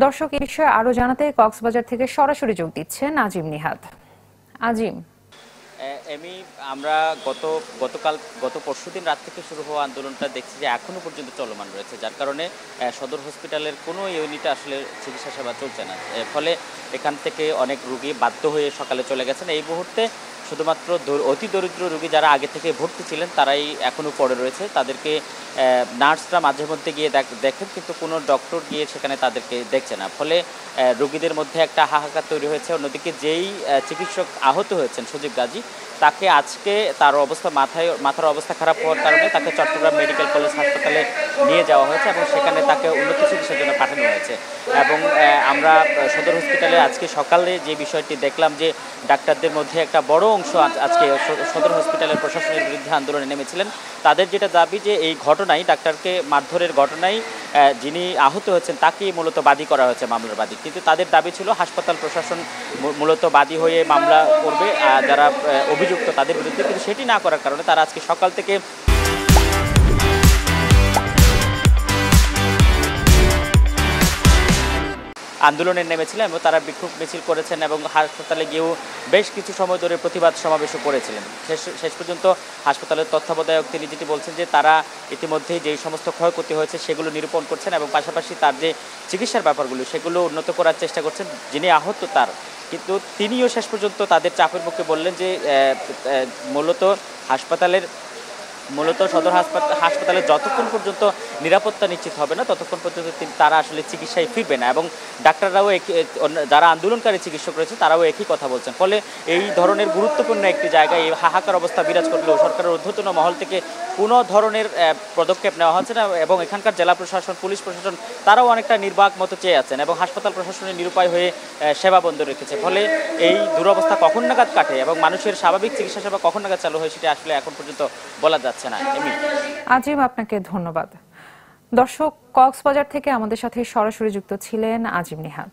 দর্শক এই বিষয়ে আরো জানাতে কক্সবাজার থেকে সরাসরি যোগ দিচ্ছেন আজিম নিহাদ। আজিম, আমরা গত পরশুদিন রাত থেকে শুরু হওয়া আন্দোলনটা দেখছি যে এখনো পর্যন্ত চলমান রয়েছে, যার কারণে সদর হসপিটালের কোনো ইউনিটে আসলে চিকিৎসা সেবা চলছে না। ফলে এখান থেকে অনেক রোগী বাধ্য হয়ে সকালে চলে গেছেন। এই মুহূর্তে শুধুমাত্র অতি দরিদ্র রোগী যারা আগে থেকে ভর্তি ছিলেন তারাই এখনও পড়ে রয়েছে। তাদেরকে নার্সরা মাঝে মধ্যে গিয়ে দেখেন, কিন্তু কোনো ডক্টর গিয়ে সেখানে তাদেরকে দেখছে না। ফলে রোগীদের মধ্যে একটা হাহাকার তৈরি হয়েছে। অন্যদিকে যেই চিকিৎসক আহত হয়েছেন সজীব গাজী, তাকে আজকে তার মাথার অবস্থা খারাপ হওয়ার কারণে তাকে চট্টগ্রাম মেডিকেল কলেজ হাসপাতালে নিয়ে যাওয়া হয়েছে এবং সেখানে তাকে উন্নত চিকিৎসার জন্য পাঠানো হয়েছে। এবং আমরা সদর হসপিটালে আজকে সকালে যে বিষয়টি দেখলাম যে ডাক্তারদের মধ্যে একটা বড় অংশ আজকে সদর হসপিটালের প্রশাসনের বিরুদ্ধে আন্দোলনে নেমেছিলেন। তাদের যেটা দাবি যে এই ঘটনায়, ডাক্তারকে মারধরের ঘটনায় যিনি আহত হয়েছেন তাকেই মূলত বাদী করা হয়েছে, মামলার বাদী। কিন্তু তাদের দাবি ছিল হাসপাতাল প্রশাসন মূলত বাদী হয়ে মামলা করবে যারা অভিযুক্ত তাদের বিরুদ্ধে, কিন্তু সেটি না করার কারণে তারা আজকে সকাল থেকে আন্দোলনে নেমেছিলেন এবং তারা বিক্ষোভ মিছিল করেছেন এবং হাসপাতালে গিয়েও বেশ কিছু সময় ধরে প্রতিবাদ সমাবেশও করেছিলেন। শেষ পর্যন্ত হাসপাতালের তত্ত্বাবধায়ক তিনি যেটি বলছেন যে তারা ইতিমধ্যেই যেই সমস্ত ক্ষয়ক্ষতি হয়েছে সেগুলো নিরূপণ করছেন এবং পাশাপাশি তার যে চিকিৎসার ব্যাপারগুলো সেগুলো উন্নত করার চেষ্টা করছেন। যিনি আহত কিন্তু তিনিও শেষ পর্যন্ত তাদের চাপের মুখে বললেন যে মূলত সদর হাসপাতালে যতক্ষণ পর্যন্ত নিরাপত্তা নিশ্চিত হবে না ততক্ষণ পর্যন্ত তারা আসলে চিকিৎসায় ফিরবে না। এবং ডাক্তাররাও যারা আন্দোলনকারী চিকিৎসক রয়েছে তারাও একই কথা বলছেন। ফলে এই ধরনের গুরুত্বপূর্ণ একটি জায়গায় এই হাহাকার অবস্থা বিরাজ করলেও সরকারের ঊর্ধ্বতন মহল থেকে কোনো ধরনের পদক্ষেপ নেওয়া হচ্ছে না এবং এখানকার জেলা প্রশাসন, পুলিশ প্রশাসন তারাও অনেকটা নির্বাক মতো চেয়ে আছেন এবং হাসপাতাল প্রশাসনের নিরুপায় হয়ে সেবা বন্ধ রেখেছে। ফলে এই দুরবস্থা কখন নাগাদ কাটে এবং মানুষের স্বাভাবিক চিকিৎসা সেবা কখন নাগাদ চালু হয় সেটা আসলে এখন পর্যন্ত বলা যাচ্ছে না। আজিম, আপনাকে ধন্যবাদ। দর্শক, কক্সবাজার থেকে আমাদের সাথে সরাসরি যুক্ত ছিলেন আজিম নিহাদ।